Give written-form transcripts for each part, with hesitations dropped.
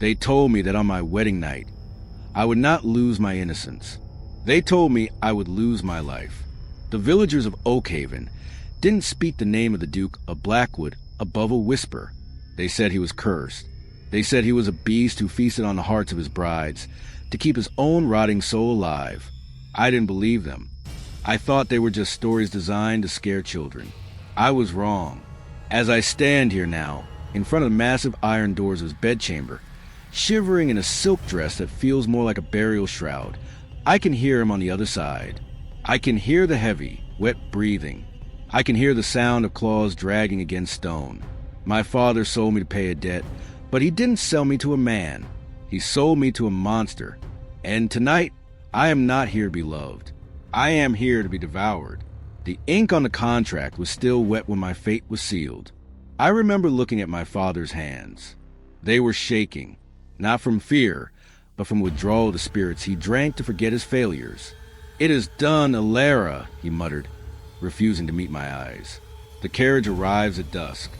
They told me that on my wedding night, I would not lose my innocence. They told me I would lose my life. The villagers of Oakhaven didn't speak the name of the Duke of Blackwood above a whisper. They said he was cursed. They said he was a beast who feasted on the hearts of his brides to keep his own rotting soul alive. I didn't believe them. I thought they were just stories designed to scare children. I was wrong. As I stand here now, in front of the massive iron doors of his bedchamber, shivering in a silk dress that feels more like a burial shroud, I can hear him on the other side. I can hear the heavy, wet breathing. I can hear the sound of claws dragging against stone. My father sold me to pay a debt, but he didn't sell me to a man. He sold me to a monster. And tonight, I am not here to be loved. I am here to be devoured. The ink on the contract was still wet when my fate was sealed. I remember looking at my father's hands. They were shaking, not from fear, but from withdrawal of the spirits he drank to forget his failures. "It is done, Elara," he muttered, refusing to meet my eyes. "The carriage arrives at dusk.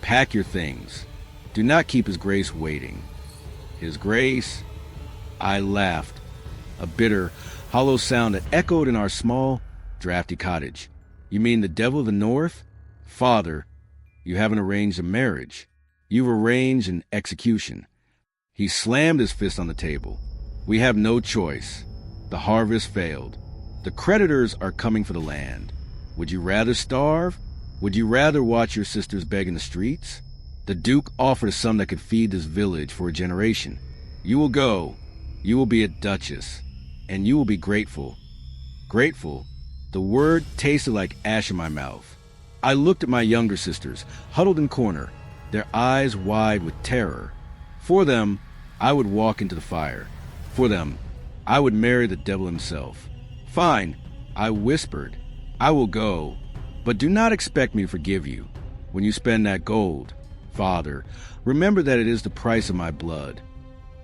Pack your things. Do not keep His Grace waiting." His Grace? I laughed, a bitter, hollow sound that echoed in our small, drafty cottage. "You mean the devil of the north? Father, you haven't arranged a marriage. You've arranged an execution." He slammed his fist on the table. "We have no choice. The harvest failed. The creditors are coming for the land. Would you rather starve? Would you rather watch your sisters beg in the streets? The Duke offered a sum that could feed this village for a generation. You will go. You will be a duchess. And you will be grateful." Grateful? The word tasted like ash in my mouth. I looked at my younger sisters, huddled in corner, their eyes wide with terror. For them, I would walk into the fire. For them, I would marry the devil himself. "Fine," I whispered. "I will go, but do not expect me to forgive you. When you spend that gold, Father, remember that it is the price of my blood."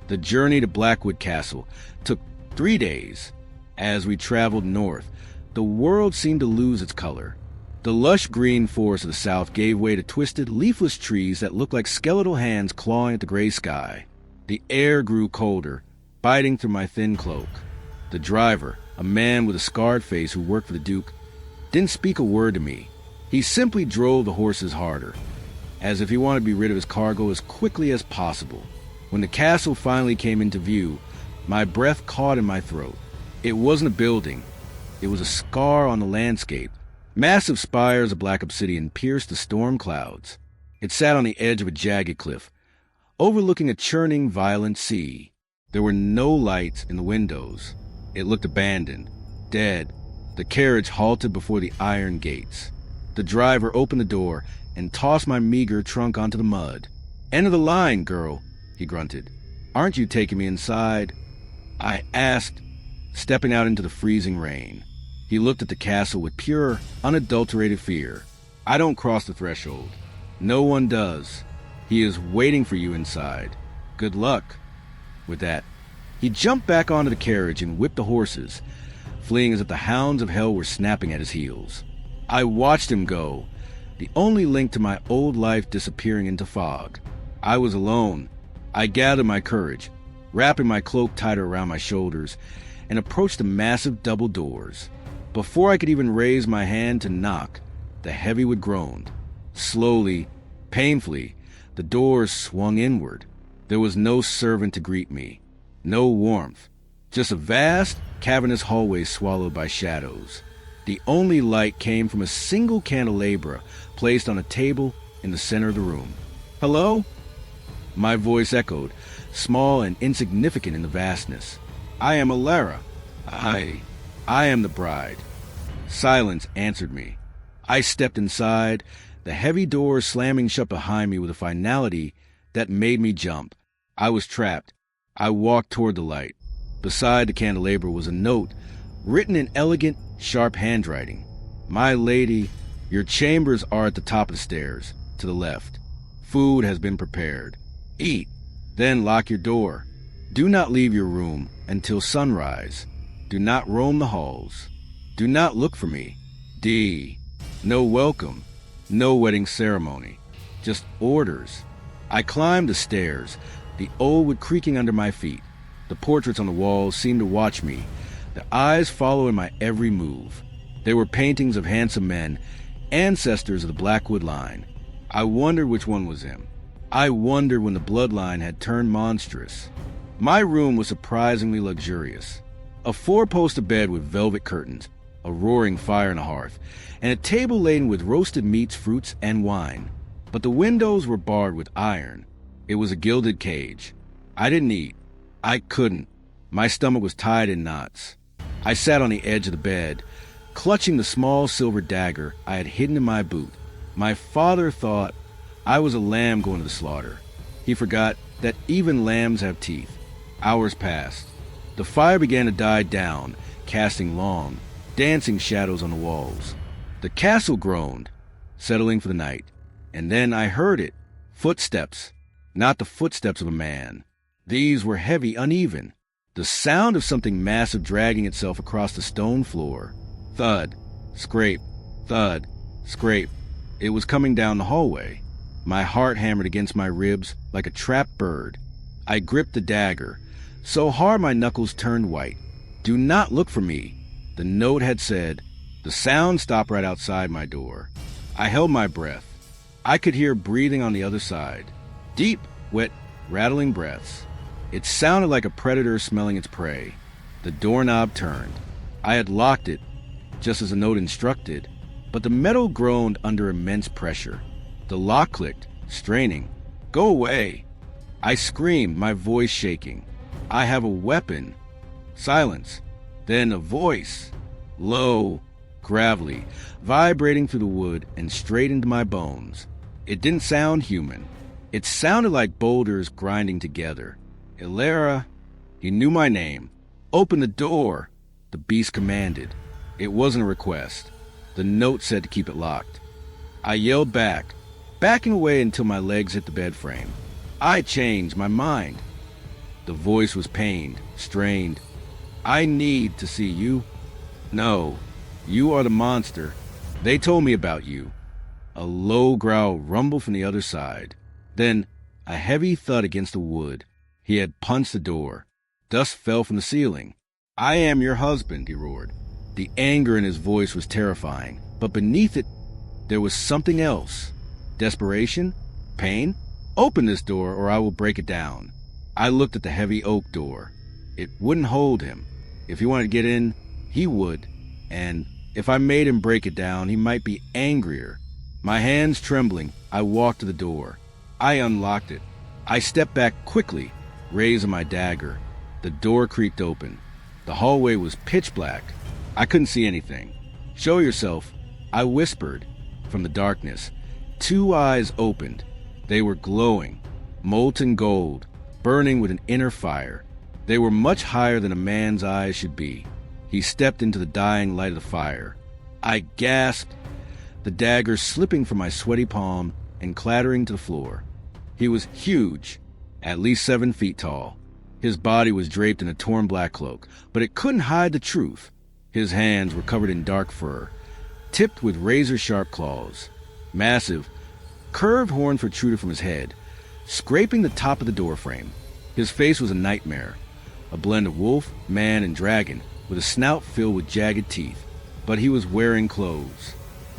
The journey to Blackwood Castle took 3 days. As we traveled north, the world seemed to lose its color. The lush green forest of the south gave way to twisted, leafless trees that looked like skeletal hands clawing at the gray sky. The air grew colder, biting through my thin cloak. The driver, a man with a scarred face who worked for the Duke, didn't speak a word to me. He simply drove the horses harder, as if he wanted to be rid of his cargo as quickly as possible. When the castle finally came into view, my breath caught in my throat. It wasn't a building. It was a scar on the landscape. Massive spires of black obsidian pierced the storm clouds. It sat on the edge of a jagged cliff, overlooking a churning, violent sea. There were no lights in the windows. It looked abandoned, dead. The carriage halted before the iron gates. The driver opened the door and tossed my meager trunk onto the mud. "End of the line, girl," he grunted. "Aren't you taking me inside?" I asked, stepping out into the freezing rain. He looked at the castle with pure, unadulterated fear. "I don't cross the threshold. No one does. He is waiting for you inside. Good luck." With that, he jumped back onto the carriage and whipped the horses, fleeing as if the hounds of hell were snapping at his heels. I watched him go, the only link to my old life disappearing into fog. I was alone. I gathered my courage, wrapping my cloak tighter around my shoulders, and approached the massive double doors. Before I could even raise my hand to knock, the heavyweight groaned. Slowly, painfully, the doors swung inward. There was no servant to greet me, no warmth, just a vast, cavernous hallway swallowed by shadows. The only light came from a single candelabra placed on a table in the center of the room. "Hello?" My voice echoed, small and insignificant in the vastness. "I am Elara. I am the bride." Silence answered me. I stepped inside, the heavy doors slamming shut behind me with a finality that made me jump. I was trapped. I walked toward the light. Beside the candelabra was a note, written in elegant, sharp handwriting. "My lady, your chambers are at the top of the stairs, to the left. Food has been prepared. Eat, then lock your door. Do not leave your room until sunrise. Do not roam the halls. Do not look for me. D. No welcome. No wedding ceremony. Just orders." I climbed the stairs, the old wood creaking under my feet. The portraits on the walls seemed to watch me, their eyes following my every move. They were paintings of handsome men, ancestors of the Blackwood line. I wondered which one was him. I wondered when the bloodline had turned monstrous. My room was surprisingly luxurious. A four-poster bed with velvet curtains, a roaring fire in the hearth, and a table laden with roasted meats, fruits, and wine. But the windows were barred with iron. It was a gilded cage. I didn't eat. I couldn't. My stomach was tied in knots. I sat on the edge of the bed, clutching the small silver dagger I had hidden in my boot. My father thought I was a lamb going to the slaughter. He forgot that even lambs have teeth. Hours passed. The fire began to die down, casting long, dancing shadows on the walls. The castle groaned, settling for the night. And then I heard it. Footsteps. Not the footsteps of a man. These were heavy, uneven. The sound of something massive dragging itself across the stone floor. Thud. Scrape. Thud. Scrape. It was coming down the hallway. My heart hammered against my ribs like a trapped bird. I gripped the dagger, so hard my knuckles turned white. Do not look for me, the note had said. The sound stopped right outside my door. I held my breath. I could hear breathing on the other side. Deep, wet, rattling breaths. It sounded like a predator smelling its prey. The doorknob turned. I had locked it, just as the note instructed, but the metal groaned under immense pressure. The lock clicked, straining. Go away! I screamed, my voice shaking. I have a weapon. Silence. Then a voice. Low, gravelly, vibrating through the wood and straight into my bones. It didn't sound human. It sounded like boulders grinding together. Elara. He knew my name. Open the door, the beast commanded. It wasn't a request. The note said to keep it locked. I yelled back, backing away until my legs hit the bed frame. I changed my mind. The voice was pained, strained. I need to see you. No, you are the monster. They told me about you. A low growl rumbled from the other side. Then a heavy thud against the wood. He had punched the door. Dust fell from the ceiling. I am your husband, he roared. The anger in his voice was terrifying, but beneath it, there was something else. Desperation? Pain? Open this door or I will break it down. I looked at the heavy oak door. It wouldn't hold him. If he wanted to get in, he would. And if I made him break it down, he might be angrier. My hands trembling, I walked to the door. I unlocked it. I stepped back quickly, raising my dagger. The door creaked open. The hallway was pitch black. I couldn't see anything. Show yourself, I whispered. From the darkness, two eyes opened. They were glowing, molten gold, burning with an inner fire. They were much higher than a man's eyes should be. He stepped into the dying light of the fire. I gasped, the dagger slipping from my sweaty palm and clattering to the floor. He was huge, at least 7 feet tall. His body was draped in a torn black cloak, but it couldn't hide the truth. His hands were covered in dark fur, tipped with razor-sharp claws. Massive, curved horns protruded from his head, scraping the top of the doorframe. His face was a nightmare, a blend of wolf, man, and dragon, with a snout filled with jagged teeth. But he was wearing clothes.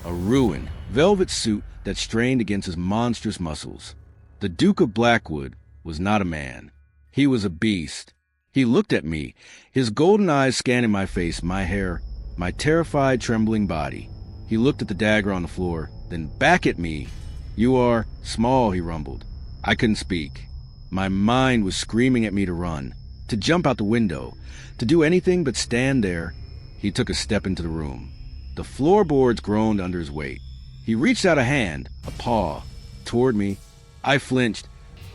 A ruined, velvet suit that strained against his monstrous muscles. The Duke of Blackwood was not a man. He was a beast. He looked at me, his golden eyes scanning my face, my hair, my terrified, trembling body. He looked at the dagger on the floor, then back at me. You are small, he rumbled. I couldn't speak. My mind was screaming at me to run, to jump out the window, to do anything but stand there. He took a step into the room. The floorboards groaned under his weight. He reached out a hand, a paw, toward me. I flinched,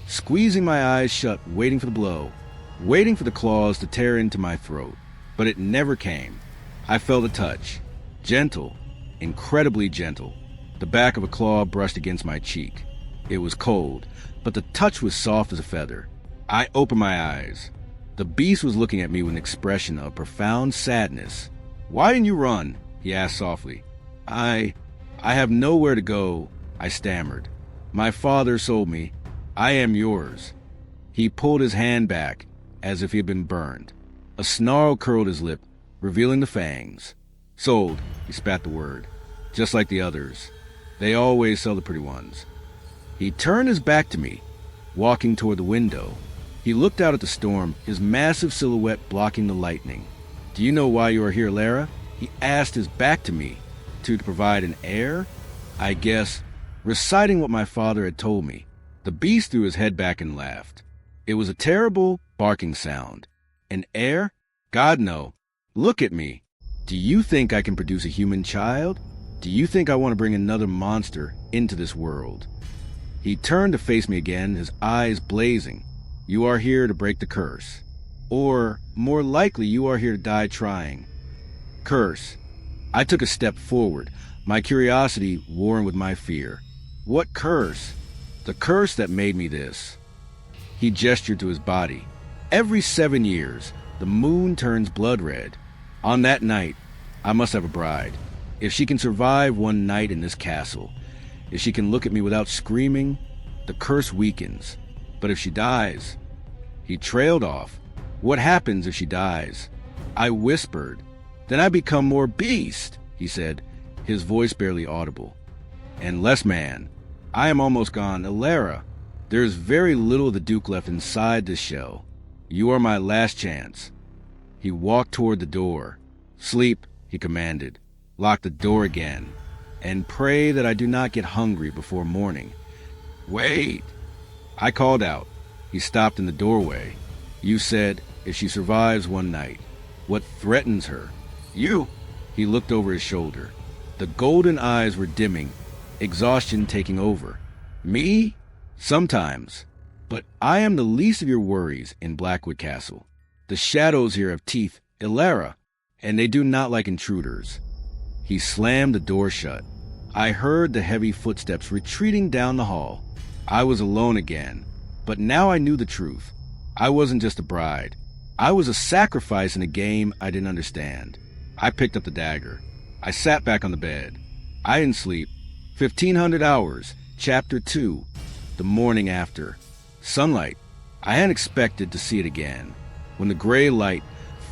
squeezing my eyes shut, waiting for the blow, waiting for the claws to tear into my throat. But it never came. I felt a touch, gentle, incredibly gentle. The back of a claw brushed against my cheek. It was cold, but the touch was soft as a feather. I opened my eyes. The beast was looking at me with an expression of profound sadness. Why didn't you run? He asked softly. I have nowhere to go, I stammered. My father sold me. I am yours. He pulled his hand back, as if he had been burned. A snarl curled his lip, revealing the fangs. Sold, he spat the word. Just like the others. They always sell the pretty ones. He turned his back to me, walking toward the window. He looked out at the storm, his massive silhouette blocking the lightning. Do you know why you are here, Elara? He asked, his back to me. To provide an heir? I guess, reciting what my father had told me. The beast threw his head back and laughed. It was a terrible, barking sound. An heir? God, no. Look at me. Do you think I can produce a human child? Do you think I want to bring another monster into this world? He turned to face me again, his eyes blazing. You are here to break the curse. Or, more likely, you are here to die trying. Curse. I took a step forward, my curiosity warring with my fear. What curse? The curse that made me this. He gestured to his body. Every 7 years, the moon turns blood red. On that night, I must have a bride. If she can survive one night in this castle, if she can look at me without screaming, the curse weakens. But if she dies... He trailed off. What happens if she dies? I whispered. Then I become more beast, he said, his voice barely audible. And less man. I am almost gone. Elara, there is very little of the Duke left inside this shell. You are my last chance. He walked toward the door. Sleep, he commanded. Lock the door again. And pray that I do not get hungry before morning. Wait! I called out. He stopped in the doorway. You said, if she survives one night. What threatens her? You! He looked over his shoulder. The golden eyes were dimming, exhaustion taking over. Me? Sometimes. But I am the least of your worries in Blackwood Castle. The shadows here have teeth, Elara, and they do not like intruders. He slammed the door shut. I heard the heavy footsteps retreating down the hall. I was alone again, but now I knew the truth. I wasn't just a bride. I was a sacrifice in a game I didn't understand. I picked up the dagger. I sat back on the bed. I didn't sleep. 1500 hours, Chapter 2, the morning after. Sunlight. I hadn't expected to see it again. When the gray light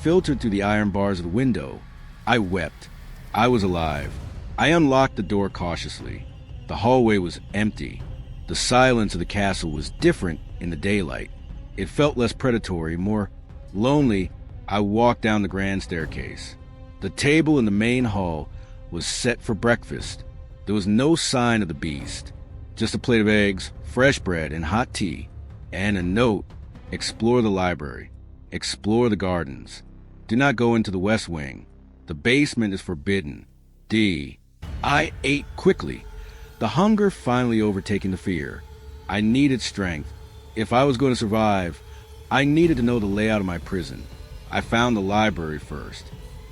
filtered through the iron bars of the window, I wept. I was alive. I unlocked the door cautiously. The hallway was empty. The silence of the castle was different in the daylight. It felt less predatory, more lonely. I walked down the grand staircase. The table in the main hall was set for breakfast. There was no sign of the beast. Just a plate of eggs, fresh bread, and hot tea. And a note. Explore the library. Explore the gardens. Do not go into the west wing. The basement is forbidden. D. I ate quickly, the hunger finally overtaking the fear. I needed strength. If I was going to survive, I needed to know the layout of my prison. I found the library first.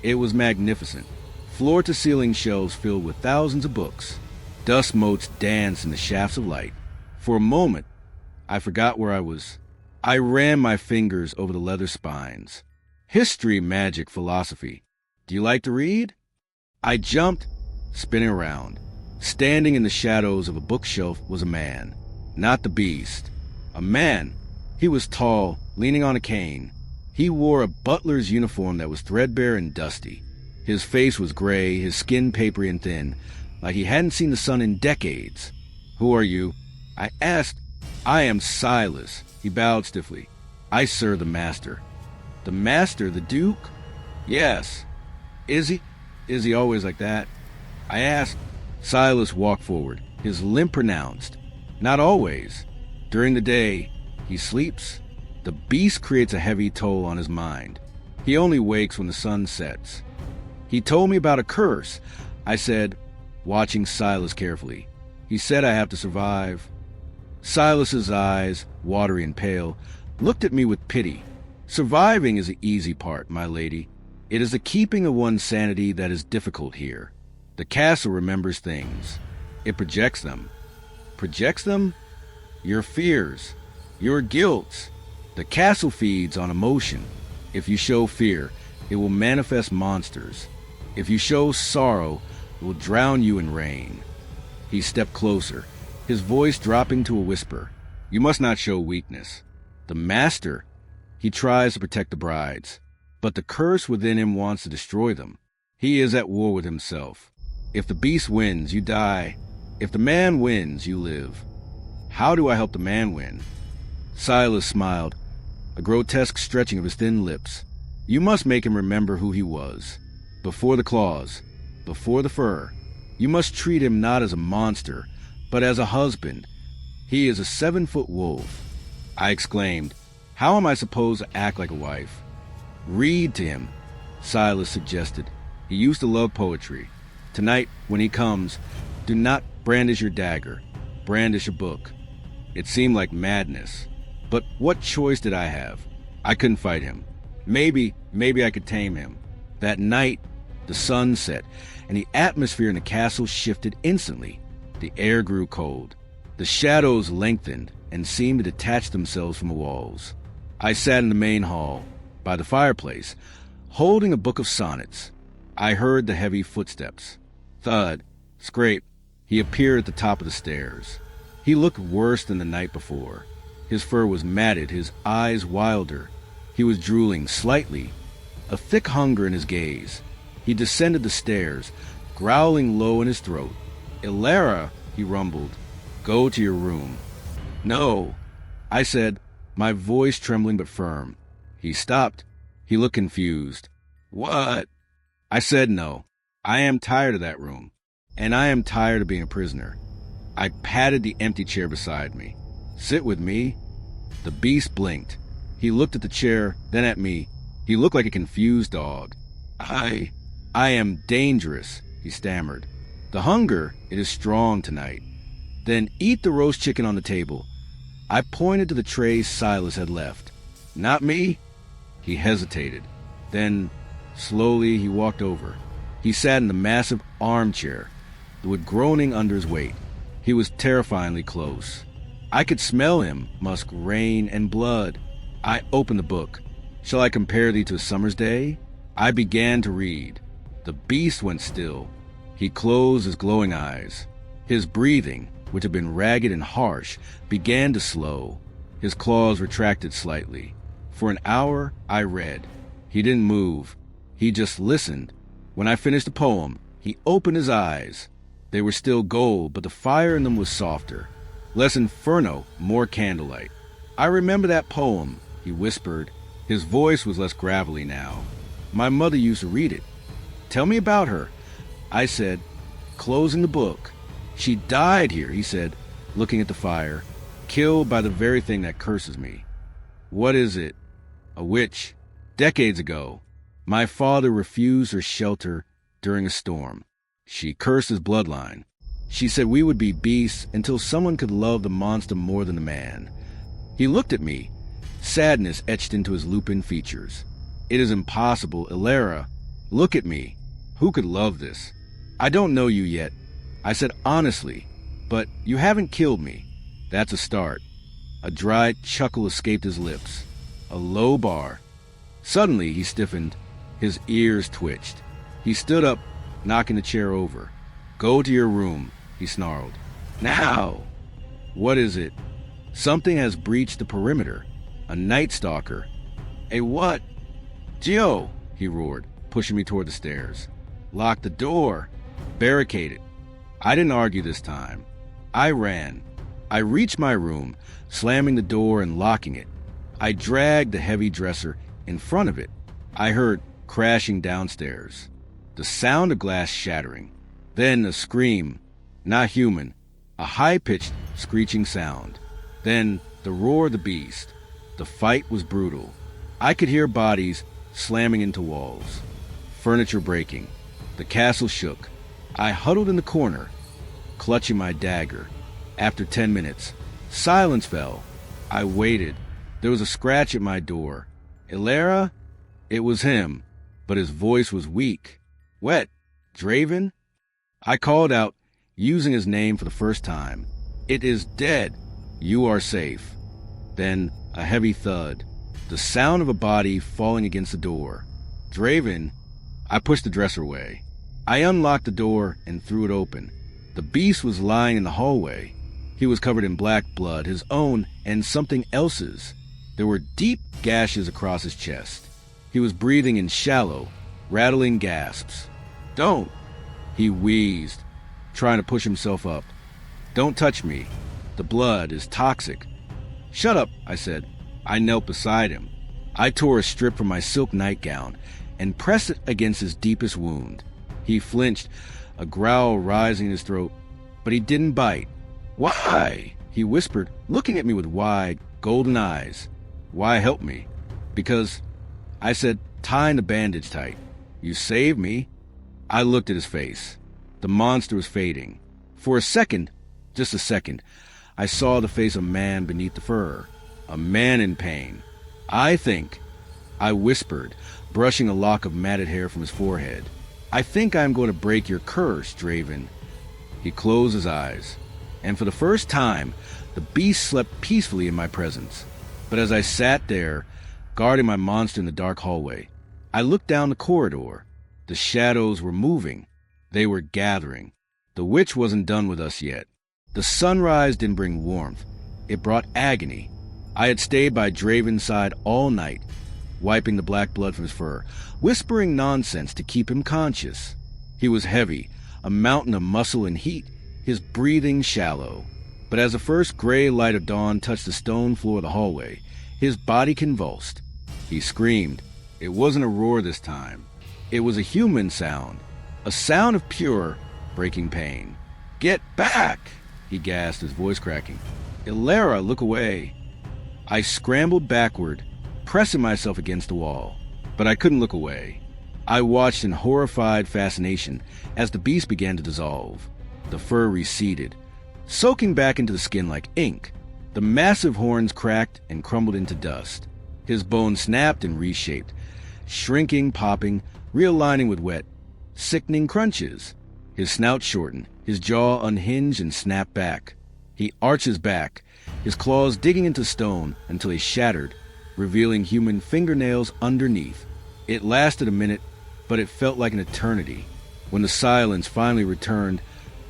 It was magnificent. Floor-to-ceiling shelves filled with thousands of books. Dust motes danced in the shafts of light. For a moment, I forgot where I was. I ran my fingers over the leather spines. History, magic, philosophy. Do you like to read? I jumped, spinning around. Standing in the shadows of a bookshelf was a man. Not the beast. A man. He was tall, leaning on a cane. He wore a butler's uniform that was threadbare and dusty. His face was gray, his skin papery and thin, like he hadn't seen the sun in decades. Who are you? I asked. I am Silas. He bowed stiffly. I serve the master. The master, the Duke? Yes. Is he always like that? I asked. Silas walked forward, his limp pronounced. Not always. During the day, he sleeps. The beast creates a heavy toll on his mind. He only wakes when the sun sets. He told me about a curse. I said, watching Silas carefully. He said I have to survive. Silas's eyes, watery and pale, looked at me with pity. Surviving is the easy part, my lady. It is the keeping of one's sanity that is difficult here. The castle remembers things. It projects them. Projects them? Your fears. Your guilt. The castle feeds on emotion. If you show fear, it will manifest monsters. If you show sorrow, it will drown you in rain. He stepped closer, his voice dropping to a whisper. You must not show weakness. The master, he tries to protect the brides, but the curse within him wants to destroy them. He is at war with himself. If the beast wins, you die. If the man wins, you live. How do I help the man win? Silas smiled, a grotesque stretching of his thin lips. You must make him remember who he was. Before the claws, before the fur. You must treat him not as a monster, but as a husband. He is a 7-foot wolf. I exclaimed, how am I supposed to act like a wife? Read to him, Silas suggested. He used to love poetry. Tonight, when he comes, do not brandish your dagger. Brandish a book. It seemed like madness. But what choice did I have? I couldn't fight him. Maybe I could tame him. That night, the sun set, and the atmosphere in the castle shifted instantly. The air grew cold. The shadows lengthened and seemed to detach themselves from the walls. I sat in the main hall, by the fireplace, holding a book of sonnets. I heard the heavy footsteps. Thud, scrape. He appeared at the top of the stairs. He looked worse than the night before. His fur was matted, his eyes wilder. He was drooling slightly, a thick hunger in his gaze. He descended the stairs, growling low in his throat. Elara, he rumbled, go to your room. No, I said, my voice trembling but firm. He stopped. He looked confused. What? I said no. I am tired of that room, and I am tired of being a prisoner. I patted the empty chair beside me. Sit with me? The beast blinked. He looked at the chair, then at me. He looked like a confused dog. I am dangerous, he stammered. The hunger, it is strong tonight. Then eat the roast chicken on the table. I pointed to the tray Silas had left. Not me? He hesitated. Then, slowly, he walked over. He sat in the massive armchair, with groaning under his weight. He was terrifyingly close. I could smell him, musk, rain, and blood. I opened the book. Shall I compare thee to a summer's day? I began to read. The beast went still. He closed his glowing eyes. His breathing, which had been ragged and harsh, began to slow. His claws retracted slightly. For an hour, I read. He didn't move. He just listened. When I finished the poem, he opened his eyes. They were still gold, but the fire in them was softer. Less inferno, more candlelight. I remember that poem, he whispered. His voice was less gravelly now. My mother used to read it. Tell me about her, I said, closing the book. She died here, he said, looking at the fire, killed by the very thing that curses me. What is it? A witch. Decades ago, my father refused her shelter during a storm. She cursed his bloodline. She said we would be beasts until someone could love the monster more than the man. He looked at me, sadness etched into his lupin features. It is impossible, Elara. Look at me. Who could love this? I don't know you yet. I said honestly, but you haven't killed me. That's a start. A dry chuckle escaped his lips. A low bar. Suddenly he stiffened. His ears twitched. He stood up, knocking the chair over. Go to your room, he snarled. Now! What is it? Something has breached the perimeter. A night stalker. A what? Gio, he roared, pushing me toward the stairs. Lock the door. Barricade it. I didn't argue this time. I ran. I reached my room, slamming the door and locking it. I dragged the heavy dresser in front of it. I heard crashing downstairs. The sound of glass shattering. Then a scream. Not human. A high-pitched, screeching sound. Then the roar of the beast. The fight was brutal. I could hear bodies slamming into walls. Furniture breaking. The castle shook. I huddled in the corner, clutching my dagger. After 10 minutes, silence fell. I waited. There was a scratch at my door. Elara? It was him, but his voice was weak. Wet. Draven? I called out, using his name for the first time. It is dead. You are safe. Then a heavy thud. The sound of a body falling against the door. Draven? I pushed the dresser away. I unlocked the door and threw it open. The beast was lying in the hallway. He was covered in black blood, his own and something else's. There were deep gashes across his chest. He was breathing in shallow, rattling gasps. "Don't!" He wheezed, trying to push himself up. "Don't touch me. The blood is toxic." "Shut up," I said. I knelt beside him. I tore a strip from my silk nightgown and pressed it against his deepest wound. He flinched, a growl rising in his throat, but he didn't bite. "Why?" he whispered, looking at me with wide, golden eyes. "Why help me?" "Because," I said, tying the bandage tight. "You saved me." I looked at his face. The monster was fading. For a second, just a second, I saw the face of a man beneath the fur. A man in pain. "I think," I whispered, brushing a lock of matted hair from his forehead, "I think I am going to break your curse, Draven." He closed his eyes, and for the first time, the beast slept peacefully in my presence. But as I sat there, guarding my monster in the dark hallway, I looked down the corridor. The shadows were moving. They were gathering. The witch wasn't done with us yet. The sunrise didn't bring warmth. It brought agony. I had stayed by Draven's side all night, wiping the black blood from his fur, whispering nonsense to keep him conscious. He was heavy, a mountain of muscle and heat, his breathing shallow. But as the first gray light of dawn touched the stone floor of the hallway, his body convulsed. He screamed. It wasn't a roar this time. It was a human sound, a sound of pure, breaking pain. "Get back!" he gasped, his voice cracking. "Elara, look away." I scrambled backward, pressing myself against the wall, but I couldn't look away. I watched in horrified fascination as the beast began to dissolve. The fur receded, soaking back into the skin like ink. The massive horns cracked and crumbled into dust. His bones snapped and reshaped, shrinking, popping, realigning with wet, sickening crunches. His snout shortened, his jaw unhinged and snapped back. He arched his back, his claws digging into stone until they shattered, revealing human fingernails underneath. It lasted a minute, but it felt like an eternity. When the silence finally returned,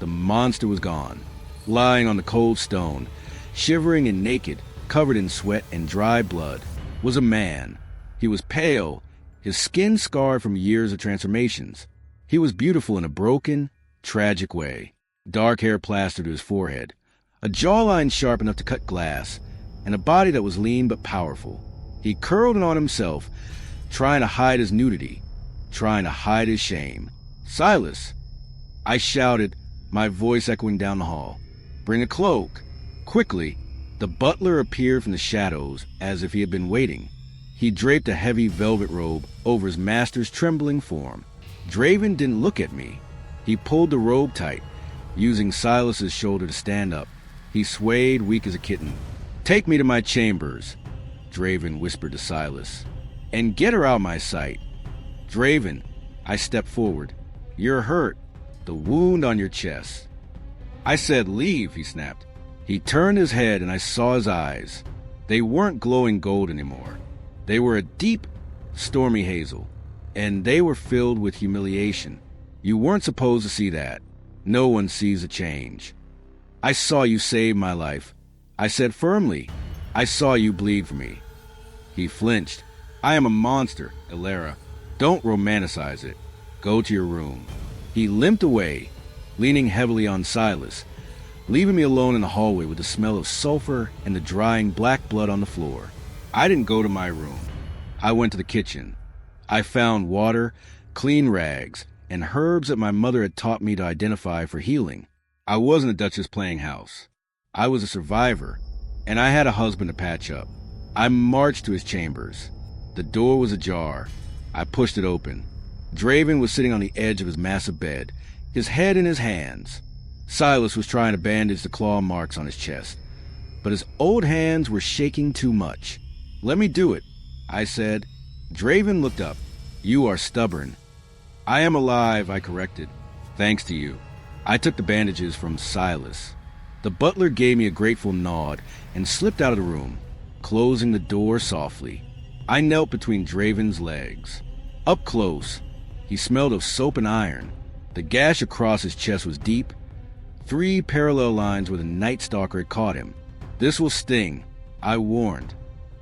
the monster was gone. Lying on the cold stone, shivering and naked, covered in sweat and dry blood, was a man. He was pale, his skin scarred from years of transformations. He was beautiful in a broken, tragic way. Dark hair plastered to his forehead, a jawline sharp enough to cut glass, and a body that was lean but powerful. He curled in on himself, trying to hide his nudity, trying to hide his shame. "Silas!" I shouted, my voice echoing down the hall. "Bring a cloak!" Quickly, the butler appeared from the shadows as if he had been waiting. He draped a heavy velvet robe over his master's trembling form. Draven didn't look at me. He pulled the robe tight, using Silas's shoulder to stand up. He swayed, weak as a kitten. "Take me to my chambers," Draven whispered to Silas. "And get her out of my sight." "Draven," I stepped forward. "You're hurt. The wound on your chest." I said, "Leave," he snapped. He turned his head and I saw his eyes. They weren't glowing gold anymore. They were a deep, stormy hazel, and they were filled with humiliation. You weren't supposed to see that. No one sees a change. "I saw you save my life," I said firmly. "I saw you bleed for me." He flinched. "I am a monster, Elara. Don't romanticize it. Go to your room." He limped away, leaning heavily on Silas, leaving me alone in the hallway with the smell of sulfur and the drying black blood on the floor. I didn't go to my room. I went to the kitchen. I found water, clean rags, and herbs that my mother had taught me to identify for healing. I wasn't a Duchess playing house. I was a survivor, and I had a husband to patch up. I marched to his chambers. The door was ajar. I pushed it open. Draven was sitting on the edge of his massive bed, his head in his hands. Silas was trying to bandage the claw marks on his chest, but his old hands were shaking too much. "Let me do it," I said. Draven looked up. "You are stubborn." "I am alive," I corrected. "Thanks to you." I took the bandages from Silas. The butler gave me a grateful nod and slipped out of the room, closing the door softly. I knelt between Draven's legs. Up close, he smelled of soap and iron. The gash across his chest was deep, 3 parallel lines where the Night Stalker had caught him. "This will sting," I warned.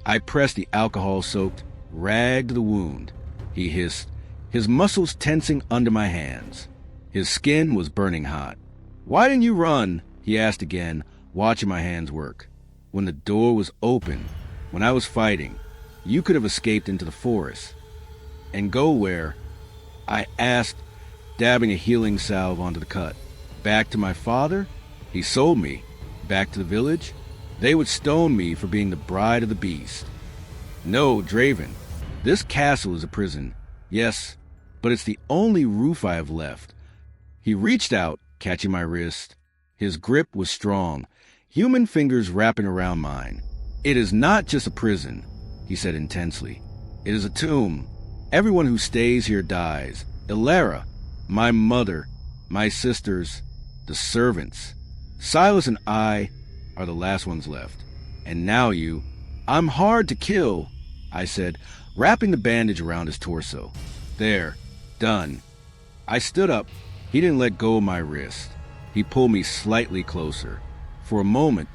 I pressed the alcohol-soaked rag to the wound. He hissed, his muscles tensing under my hands. His skin was burning hot. "Why didn't you run?" he asked again, watching my hands work. "When the door was open, when I was fighting, you could have escaped into the forest." "And go where?" I asked, dabbing a healing salve onto the cut. "Back to my father? He sold me. Back to the village? They would stone me for being the bride of the beast." "No, Draven. This castle is a prison. Yes, but it's the only roof I have left." He reached out, catching my wrist. His grip was strong, human fingers wrapping around mine. "It is not just a prison," he said intensely. "It is a tomb. Everyone who stays here dies. Elara, my mother, my sisters, the servants. Silas and I are the last ones left. And now you." "I'm hard to kill," I said, wrapping the bandage around his torso. "There, done." I stood up. He didn't let go of my wrist. He pulled me slightly closer. For a moment,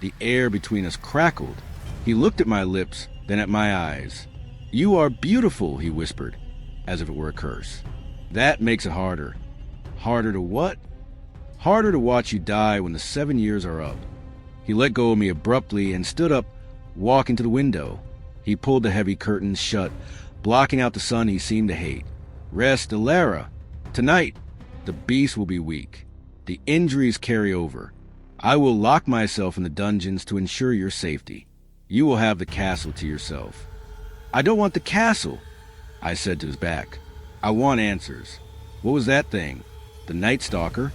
the air between us crackled. He looked at my lips, then at my eyes. "You are beautiful," he whispered, as if it were a curse. "That makes it harder." "Harder to what?" "Harder to watch you die when the 7 years are up." He let go of me abruptly and stood up, walking to the window. He pulled the heavy curtains shut, blocking out the sun he seemed to hate. "Rest, Elara. Tonight, the beast will be weak. The injuries carry over. I will lock myself in the dungeons to ensure your safety. You will have the castle to yourself." "I don't want the castle," I said to his back. "I want answers. What was that thing? The Night Stalker?"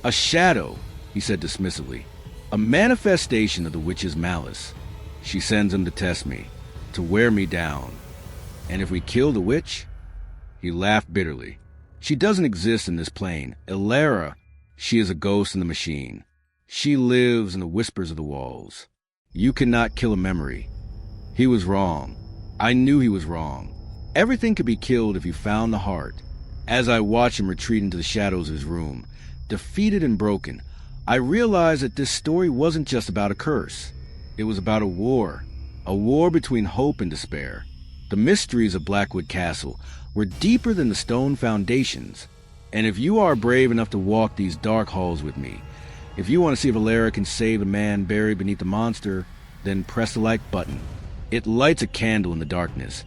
"A shadow," he said dismissively. "A manifestation of the witch's malice. She sends him to test me, to wear me down. And if we kill the witch?" He laughed bitterly. "She doesn't exist in this plane. Elara, she is a ghost in the machine. She lives in the whispers of the walls. You cannot kill a memory." He was wrong. I knew he was wrong. Everything could be killed if you found the heart. As I watched him retreat into the shadows of his room, defeated and broken, I realized that this story wasn't just about a curse. It was about a war between hope and despair. The mysteries of Blackwood Castle were deeper than the stone foundations. And if you are brave enough to walk these dark halls with me, if you want to see if Elara can save the man buried beneath the monster, then press the like button. It lights a candle in the darkness,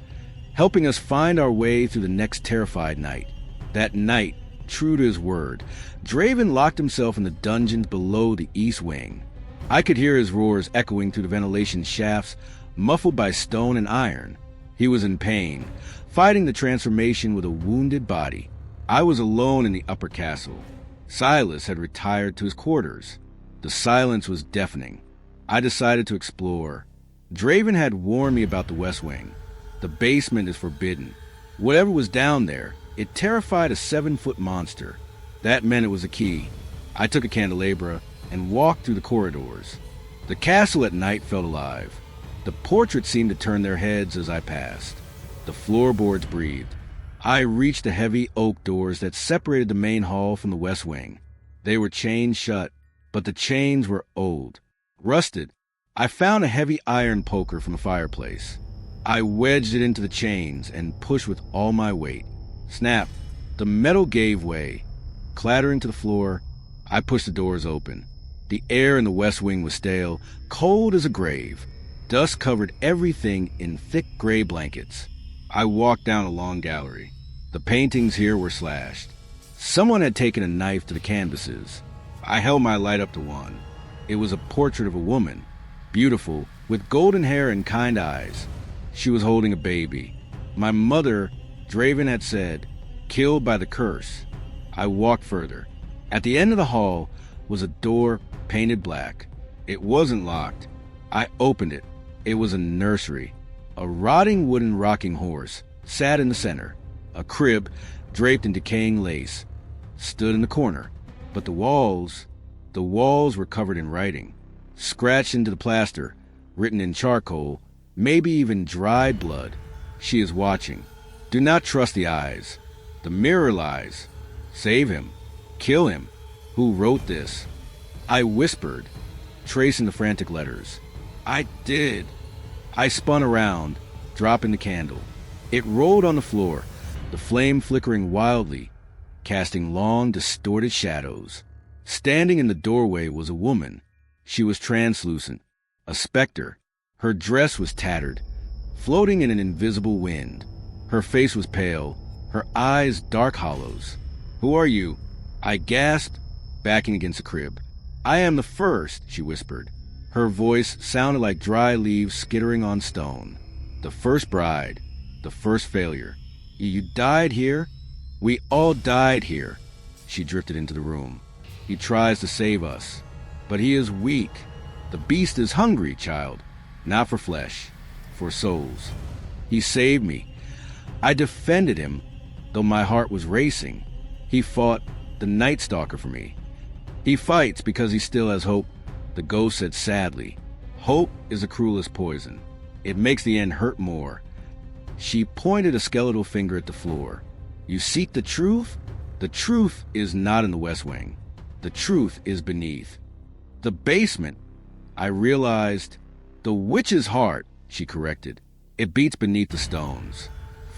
helping us find our way through the next terrified night. That night, true to his word, Draven locked himself in the dungeons below the east wing. I could hear his roars echoing through the ventilation shafts, muffled by stone and iron. He was in pain, fighting the transformation with a wounded body. I was alone in the upper castle. Silas had retired to his quarters. The silence was deafening. I decided to explore. Draven had warned me about the West Wing. The basement is forbidden. Whatever was down there, it terrified a 7-foot monster. That meant it was a key. I took a candelabra and walked through the corridors. The castle at night felt alive. The portraits seemed to turn their heads as I passed. The floorboards breathed. I reached the heavy oak doors that separated the main hall from the West Wing. They were chained shut, but the chains were old, rusted. I found a heavy iron poker from the fireplace. I wedged it into the chains and pushed with all my weight. Snap! The metal gave way. Clattering to the floor, I pushed the doors open. The air in the West Wing was stale, cold as a grave. Dust covered everything in thick gray blankets. I walked down a long gallery. The paintings here were slashed. Someone had taken a knife to the canvases. I held my light up to one. It was a portrait of a woman, beautiful, with golden hair and kind eyes. She was holding a baby. My mother, Draven had said, killed by the curse. I walked further. At the end of the hall was a door painted black. It wasn't locked. I opened it. It was a nursery. A rotting wooden rocking horse sat in the center. A crib, draped in decaying lace, stood in the corner. But the walls were covered in writing, scratched into the plaster, written in charcoal, maybe even dried blood. She is watching. Do not trust the eyes. The mirror lies. Save him. Kill him. Who wrote this? I whispered, tracing the frantic letters. I did. I spun around, dropping the candle. It rolled on the floor, the flame flickering wildly, casting long, distorted shadows. Standing in the doorway was a woman. She was translucent, a specter. Her dress was tattered, floating in an invisible wind. Her face was pale, her eyes dark hollows. "Who are you?" I gasped, backing against the crib. "I am the first," she whispered. Her voice sounded like dry leaves skittering on stone. "The first bride, the first failure. You died here? We all died here." She drifted into the room. "He tries to save us, but he is weak. The beast is hungry, child, not for flesh, for souls. He saved me. I defended him, though my heart was racing. He fought the Night Stalker for me. He fights because he still has hope," the ghost said sadly. "Hope is the cruelest poison. It makes the end hurt more." She pointed a skeletal finger at the floor. "You seek the truth? The truth is not in the West Wing. The truth is beneath. The basement." I realized. "The witch's heart," she corrected. "It beats beneath the stones.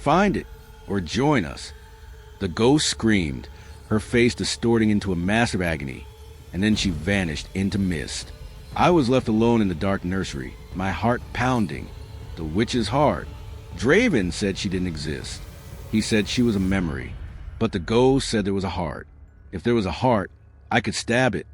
Find it, or join us." The ghost screamed, her face distorting into a massive agony, and then she vanished into mist. I was left alone in the dark nursery, my heart pounding. The witch's heart. Draven said she didn't exist. He said she was a memory, but the ghost said there was a heart. If there was a heart, I could stab it.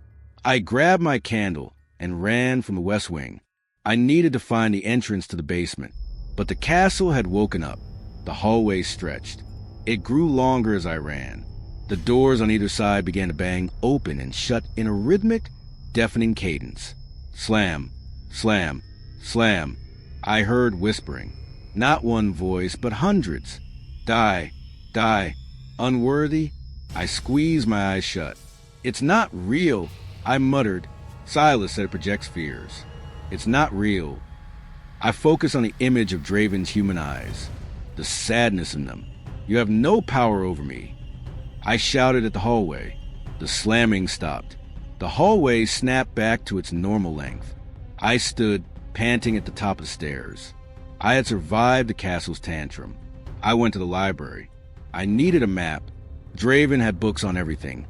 I grabbed my candle and ran from the West Wing. I needed to find the entrance to the basement, but the castle had woken up. The hallway stretched. It grew longer as I ran. The doors on either side began to bang open and shut in a rhythmic, deafening cadence. Slam, slam, slam. I heard whispering. Not one voice, but hundreds. "Die, die, unworthy." I squeezed my eyes shut. "It's not real," I muttered. Silas said it projects fears. "It's not real." I focused on the image of Draven's human eyes, the sadness in them. "You have no power over me." I shouted at the hallway. The slamming stopped. The hallway snapped back to its normal length. I stood, panting at the top of the stairs. I had survived the castle's tantrum. I went to the library. I needed a map. Draven had books on everything.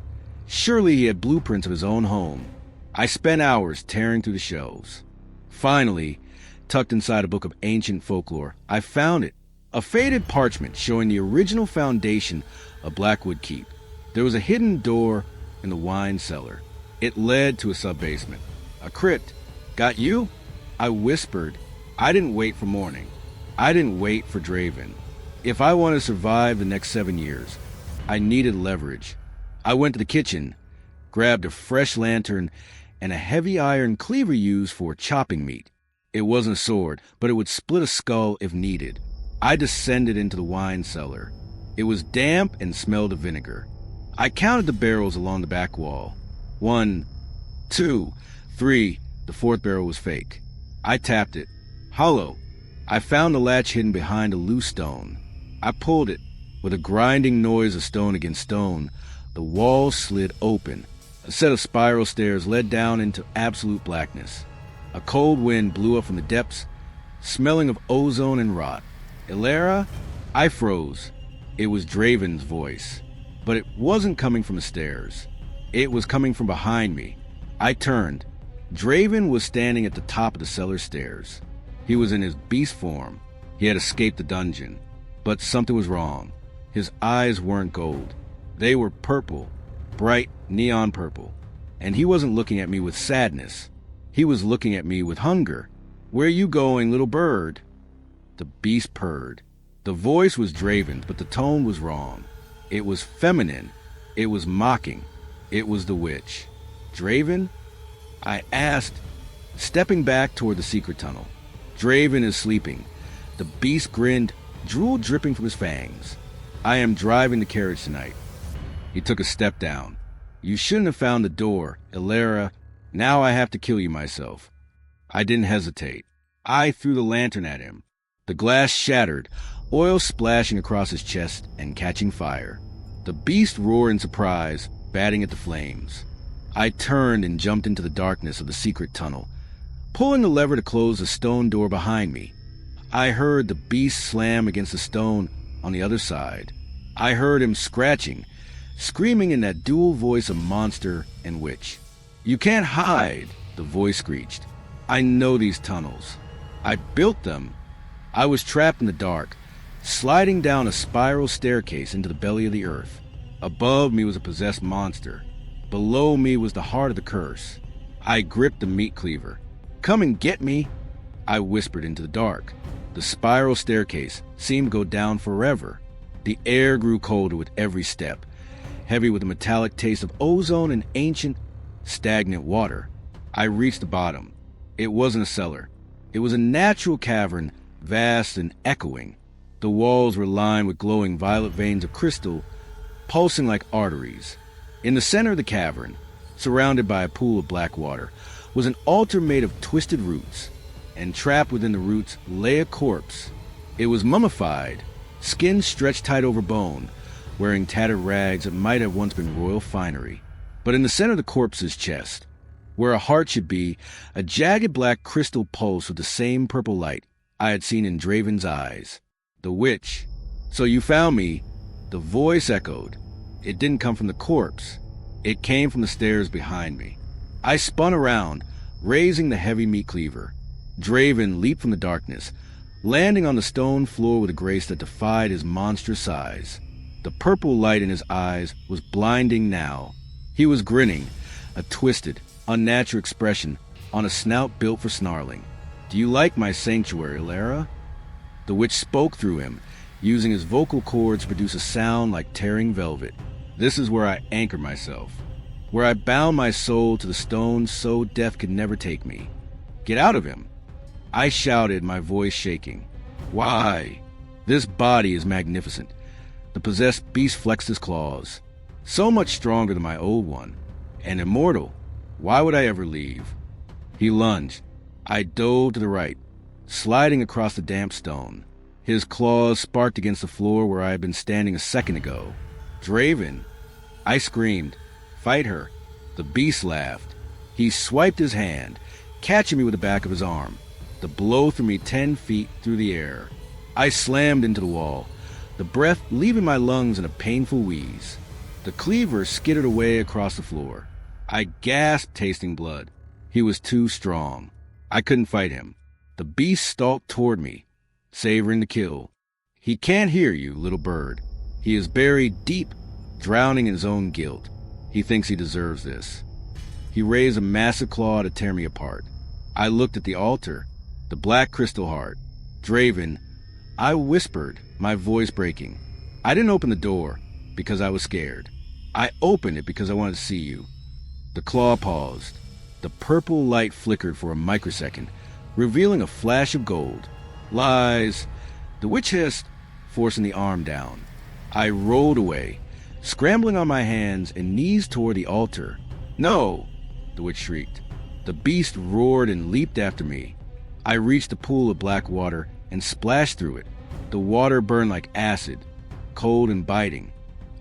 Surely he had blueprints of his own home. I spent hours tearing through the shelves. Finally, tucked inside a book of ancient folklore, I found it. A faded parchment showing the original foundation of Blackwood Keep. There was a hidden door in the wine cellar. It led to a sub-basement. A crypt. "Got you?" I whispered. I didn't wait for morning. I didn't wait for Draven. If I wanted to survive the next 7 years, I needed leverage. I went to the kitchen, grabbed a fresh lantern and a heavy iron cleaver used for chopping meat. It wasn't a sword, but it would split a skull if needed. I descended into the wine cellar. It was damp and smelled of vinegar. I counted the barrels along the back wall. 1, 2, 3. The fourth barrel was fake. I tapped it. Hollow. I found the latch hidden behind a loose stone. I pulled it. With a grinding noise of stone against stone, the wall slid open. A set of spiral stairs led down into absolute blackness. A cold wind blew up from the depths, smelling of ozone and rot. "Elara?" I froze. It was Draven's voice. But it wasn't coming from the stairs. It was coming from behind me. I turned. Draven was standing at the top of the cellar stairs. He was in his beast form. He had escaped the dungeon. But something was wrong. His eyes weren't gold. They were purple, bright neon purple. And he wasn't looking at me with sadness. He was looking at me with hunger. "Where you going, little bird?" The beast purred. The voice was Draven's, but the tone was wrong. It was feminine. It was mocking. It was the witch. "Draven?" I asked, stepping back toward the secret tunnel. "Draven is sleeping." The beast grinned, drool dripping from his fangs. "I am driving the carriage tonight." He took a step down. "You shouldn't have found the door, Elara. Now I have to kill you myself." I didn't hesitate. I threw the lantern at him. The glass shattered, oil splashing across his chest and catching fire. The beast roared in surprise, batting at the flames. I turned and jumped into the darkness of the secret tunnel, pulling the lever to close the stone door behind me. I heard the beast slam against the stone on the other side. I heard him scratching, screaming in that dual voice of monster and witch. "You can't hide," the voice screeched. "I know these tunnels. I built them." I was trapped in the dark, sliding down a spiral staircase into the belly of the earth. Above me was a possessed monster. Below me was the heart of the curse. I gripped the meat cleaver. "Come and get me," I whispered into the dark. The spiral staircase seemed to go down forever. The air grew colder with every step, heavy with the metallic taste of ozone and ancient, stagnant water. I reached the bottom. It wasn't a cellar. It was a natural cavern, vast and echoing. The walls were lined with glowing violet veins of crystal, pulsing like arteries. In the center of the cavern, surrounded by a pool of black water, was an altar made of twisted roots, and trapped within the roots lay a corpse. It was mummified, skin stretched tight over bone, wearing tattered rags that might have once been royal finery. But in the center of the corpse's chest, where a heart should be, a jagged black crystal pulsed with the same purple light I had seen in Draven's eyes. The witch. "So you found me," the voice echoed. It didn't come from the corpse. It came from the stairs behind me. I spun around, raising the heavy meat cleaver. Draven leaped from the darkness, landing on the stone floor with a grace that defied his monstrous size. The purple light in his eyes was blinding now. He was grinning, a twisted, unnatural expression on a snout built for snarling. "Do you like my sanctuary, Elara?" The witch spoke through him, using his vocal cords to produce a sound like tearing velvet. "This is where I anchor myself, where I bound my soul to the stone so death could never take me. Get out of him!" I shouted, my voice shaking. "Why? This body is magnificent." The possessed beast flexed his claws. "So much stronger than my old one. And immortal. Why would I ever leave?" He lunged. I dove to the right, sliding across the damp stone. His claws sparked against the floor where I had been standing a second ago. "Draven!" I screamed. "Fight her!" The beast laughed. He swiped his hand, catching me with the back of his arm. The blow threw me 10 feet through the air. I slammed into the wall, the breath leaving my lungs in a painful wheeze. The cleaver skidded away across the floor. I gasped, tasting blood. He was too strong. I couldn't fight him. The beast stalked toward me, savoring the kill. "He can't hear you, little bird. He is buried deep, drowning in his own guilt. He thinks he deserves this." He raised a massive claw to tear me apart. I looked at the altar, the black crystal heart. "Draven," I whispered, my voice breaking. "I didn't open the door because I was scared. I opened it because I wanted to see you." The claw paused. The purple light flickered for a microsecond, revealing a flash of gold. "Lies!" The witch hissed, forcing the arm down. I rolled away, scrambling on my hands and knees toward the altar. "No!" the witch shrieked. The beast roared and leaped after me. I reached the pool of black water and splashed through it. The water burned like acid, cold and biting.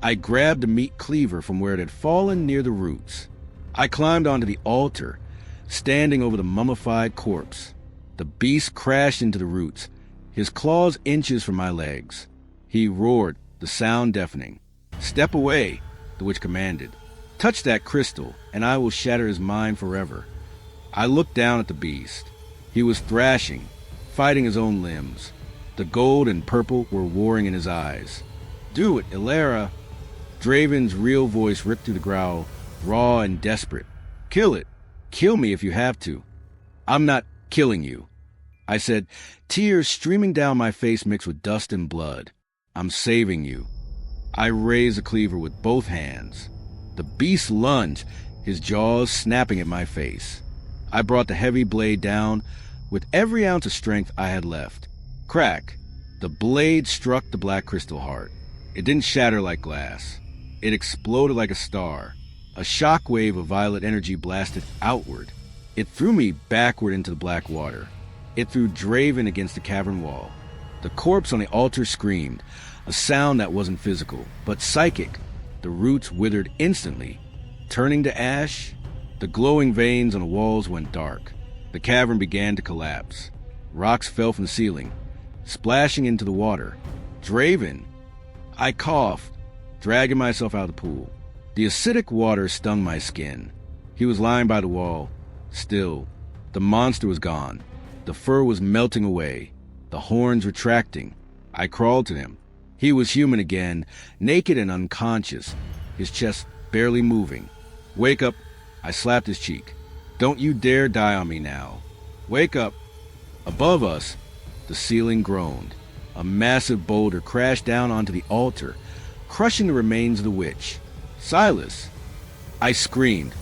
I grabbed the meat cleaver from where it had fallen near the roots. I climbed onto the altar, standing over the mummified corpse. The beast crashed into the roots, his claws inches from my legs. He roared, the sound deafening. "Step away," the witch commanded. "Touch that crystal, and I will shatter his mind forever." I looked down at the beast. He was thrashing, fighting his own limbs. The gold and purple were warring in his eyes. "Do it, Elara!" Draven's real voice ripped through the growl, raw and desperate. "Kill it! Kill me if you have to." "I'm not killing you," I said, tears streaming down my face mixed with dust and blood. "I'm saving you." I raised the cleaver with both hands. The beast lunged, his jaws snapping at my face. I brought the heavy blade down with every ounce of strength I had left. Crack! The blade struck the black crystal heart. It didn't shatter like glass. It exploded like a star. A shock wave of violet energy blasted outward. It threw me backward into the black water. It threw Draven against the cavern wall. The corpse on the altar screamed, a sound that wasn't physical, but psychic. The roots withered instantly, turning to ash. The glowing veins on the walls went dark. The cavern began to collapse. Rocks fell from the ceiling, splashing into the water. Draven! I coughed, dragging myself out of the pool. The acidic water stung my skin. He was lying by the wall, still. The monster was gone. The fur was melting away, the horns retracting. I crawled to him. He was human again, naked and unconscious, his chest barely moving. "Wake up!" I slapped his cheek. "Don't you dare die on me now. Wake up!" Above us, the ceiling groaned. A massive boulder crashed down onto the altar, crushing the remains of the witch. "Silas!" I screamed,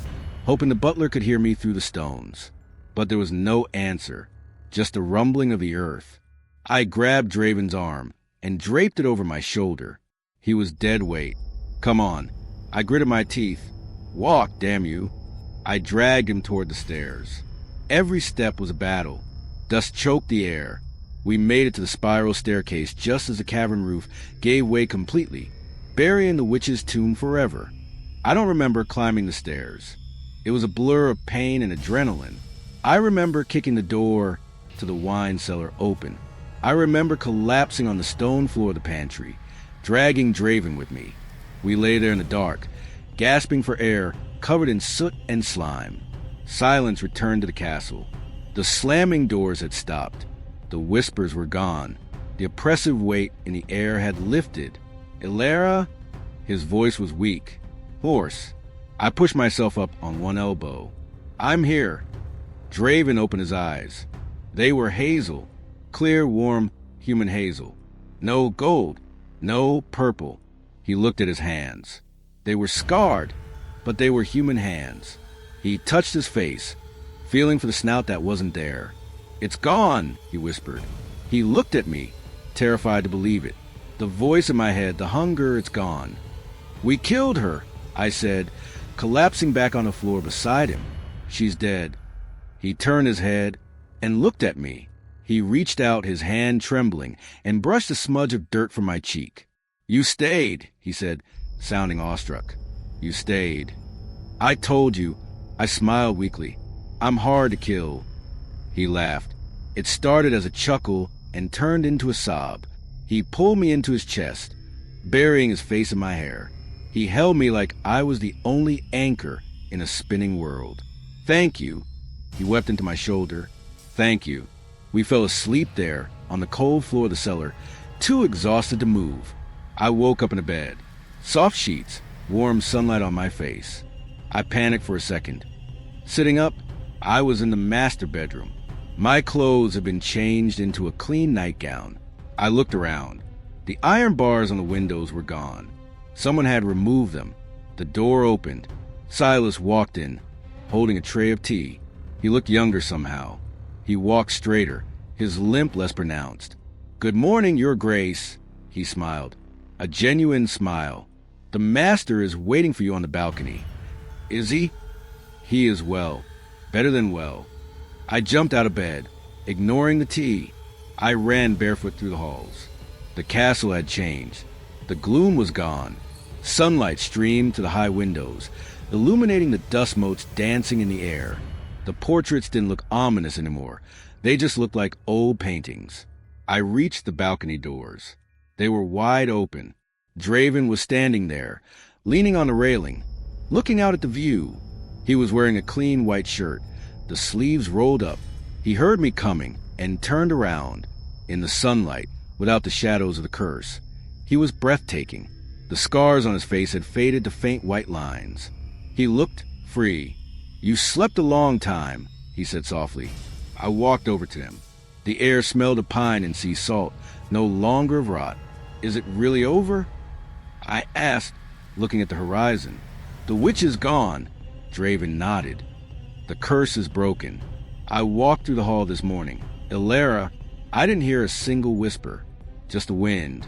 hoping the butler could hear me through the stones. But there was no answer, just a rumbling of the earth. I grabbed Draven's arm and draped it over my shoulder. He was dead weight. "Come on." I gritted my teeth. "Walk, damn you." I dragged him toward the stairs. Every step was a battle. Dust choked the air. We made it to the spiral staircase just as the cavern roof gave way completely, burying the witch's tomb forever. I don't remember climbing the stairs. It was a blur of pain and adrenaline. I remember kicking the door to the wine cellar open. I remember collapsing on the stone floor of the pantry, dragging Draven with me. We lay there in the dark, gasping for air, covered in soot and slime. Silence returned to the castle. The slamming doors had stopped. The whispers were gone. The oppressive weight in the air had lifted. "Elara?" His voice was weak, hoarse. I pushed myself up on one elbow. "I'm here." Draven opened his eyes. They were hazel, clear, warm, human hazel. No gold, no purple. He looked at his hands. They were scarred, but they were human hands. He touched his face, feeling for the snout that wasn't there. "It's gone," he whispered. He looked at me, terrified to believe it. The voice in my head, the hunger, it's gone. "We killed her," I said, collapsing back on the floor beside him. "She's dead." He turned his head and looked at me. He reached out, his hand trembling, and brushed a smudge of dirt from my cheek. "You stayed," he said, sounding awestruck. "You stayed." "I told you." I smiled weakly. "I'm hard to kill." He laughed. It started as a chuckle and turned into a sob. He pulled me into his chest, burying his face in my hair. He held me like I was the only anchor in a spinning world. "Thank you." He wept into my shoulder. "Thank you." We fell asleep there on the cold floor of the cellar, too exhausted to move. I woke up in a bed. Soft sheets, warm sunlight on my face. I panicked for a second. Sitting up, I was in the master bedroom. My clothes had been changed into a clean nightgown. I looked around. The iron bars on the windows were gone. Someone had removed them. The door opened. Silas walked in, holding a tray of tea. He looked younger somehow. He walked straighter, his limp less pronounced. "Good morning, Your Grace," he smiled. A genuine smile. "The master is waiting for you on the balcony." "Is he?" "He is well. Better than well." I jumped out of bed, ignoring the tea. I ran barefoot through the halls. The castle had changed. The gloom was gone. Sunlight streamed to the high windows, illuminating the dust motes dancing in the air. The portraits didn't look ominous anymore. They just looked like old paintings. I reached the balcony doors. They were wide open. Draven was standing there, leaning on the railing, looking out at the view. He was wearing a clean white shirt, the sleeves rolled up. He heard me coming and turned around. In the sunlight, without the shadows of the curse, he was breathtaking. The scars on his face had faded to faint white lines. He looked free. "You slept a long time," he said softly. I walked over to him. The air smelled of pine and sea salt, no longer of rot. "Is it really over?" I asked, looking at the horizon. "The witch is gone." Draven nodded. "The curse is broken." I walked through the hall this morning. "Elara," I didn't hear a single whisper, just the wind.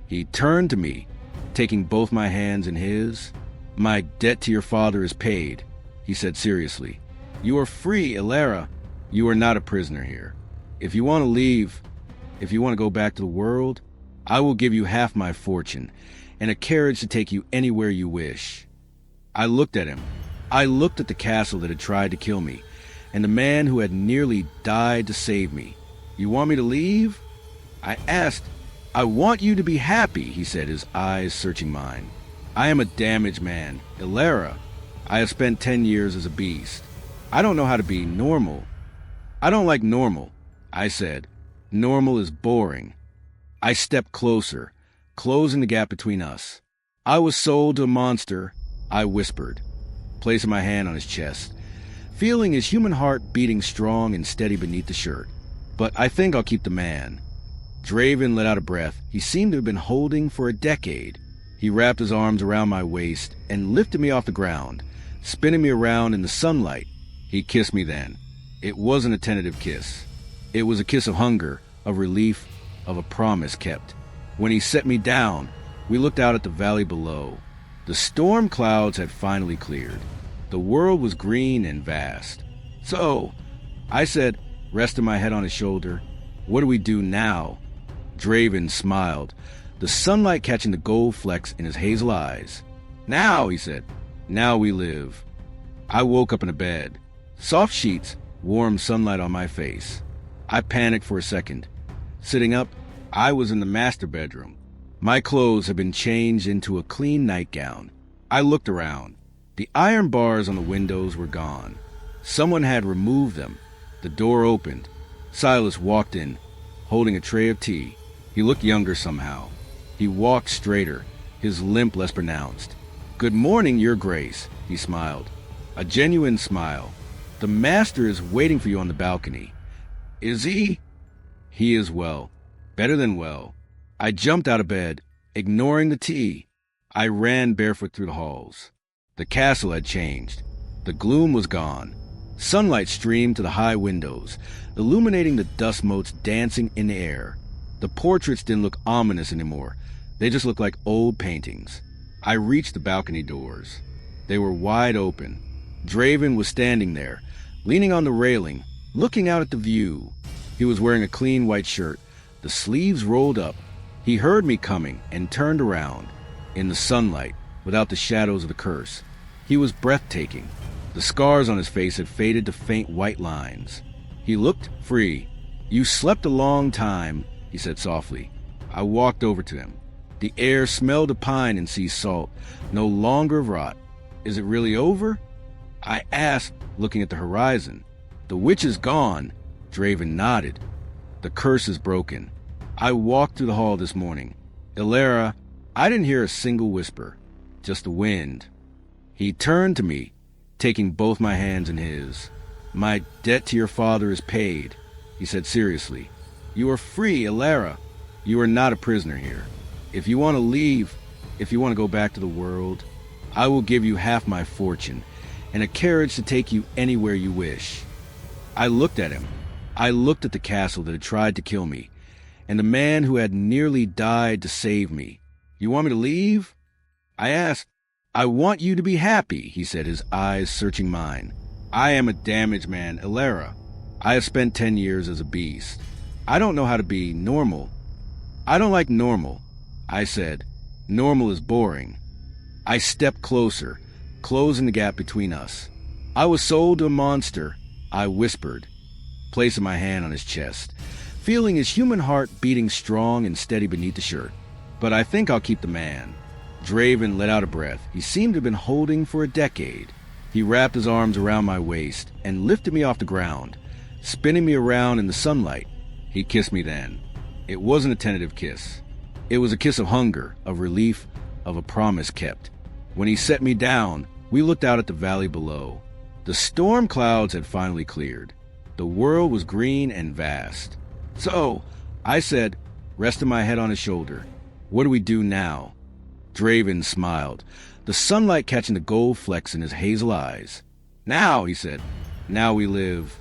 He turned to me, taking both my hands in his. "My debt to your father is paid," he said seriously. "You are free, Elara. You are not a prisoner here. If you want to leave, if you want to go back to the world, I will give you half my fortune and a carriage to take you anywhere you wish." I looked at him. I looked at the castle that had tried to kill me, and the man who had nearly died to save me. "You want me to leave?" I asked, "I want you to be happy," he said, his eyes searching mine. "I am a damaged man, Elara. I have spent 10 years as a beast. I don't know how to be normal. I don't like normal," I said. "Normal is boring." I stepped closer, closing the gap between us. "I was sold to a monster," I whispered, placing my hand on his chest, feeling his human heart beating strong and steady beneath the shirt. "But I think I'll keep the man." Draven let out a breath he seemed to have been holding for a decade. He wrapped his arms around my waist and lifted me off the ground, spinning me around in the sunlight. He kissed me then. It wasn't a tentative kiss. It was a kiss of hunger, of relief, of a promise kept. When he set me down, we looked out at the valley below. The storm clouds had finally cleared. The world was green and vast. "So," I said, resting my head on his shoulder, "what do we do now?" Draven smiled, the sunlight catching the gold flecks in his hazel eyes. "Now," he said, "now we live." I woke up in a bed. Soft sheets, warm sunlight on my face. I panicked for a second. Sitting up, I was in the master bedroom. My clothes had been changed into a clean nightgown. I looked around. The iron bars on the windows were gone. Someone had removed them. The door opened. Silas walked in, holding a tray of tea. He looked younger somehow. He walked straighter, his limp less pronounced. "Good morning, Your Grace," he smiled. A genuine smile. "The master is waiting for you on the balcony." "Is he?" "He is well. Better than well." I jumped out of bed, ignoring the tea. I ran barefoot through the halls. The castle had changed. The gloom was gone. Sunlight streamed to the high windows, illuminating the dust motes dancing in the air. The portraits didn't look ominous anymore. They just looked like old paintings. I reached the balcony doors. They were wide open. Draven was standing there, leaning on the railing, looking out at the view. He was wearing a clean white shirt, the sleeves rolled up. He heard me coming and turned around. In the sunlight, without the shadows of the curse, he was breathtaking. The scars on his face had faded to faint white lines. He looked free. "You slept a long time," he said softly. I walked over to him. The air smelled of pine and sea salt, no longer of rot. "Is it really over?" I asked, looking at the horizon. "The witch is gone." Draven nodded. "The curse is broken." I walked through the hall this morning. "Elara," I didn't hear a single whisper, just the wind. He turned to me, taking both my hands in his. "My debt to your father is paid," he said seriously. "You are free, Elara. You are not a prisoner here. If you want to leave, if you want to go back to the world, I will give you half my fortune and a carriage to take you anywhere you wish." I looked at him. I looked at the castle that had tried to kill me, and the man who had nearly died to save me. "You want me to leave?" I asked. "I want you to be happy," he said, his eyes searching mine. "I am a damaged man, Elara. I have spent 10 years as a beast. I don't know how to be normal. I don't like normal," I said. "Normal is boring." I stepped closer, closing the gap between us. "I was sold to a monster," I whispered, placing my hand on his chest, feeling his human heart beating strong and steady beneath the shirt. "But I think I'll keep the man." Draven let out a breath he seemed to have been holding for a decade. He wrapped his arms around my waist and lifted me off the ground, spinning me around in the sunlight. He kissed me then. It wasn't a tentative kiss. It was a kiss of hunger, of relief, of a promise kept. When he set me down, we looked out at the valley below. The storm clouds had finally cleared. The world was green and vast. "So," I said, resting my head on his shoulder, "what do we do now?" Draven smiled, the sunlight catching the gold flecks in his hazel eyes. "Now," he said, "now we live."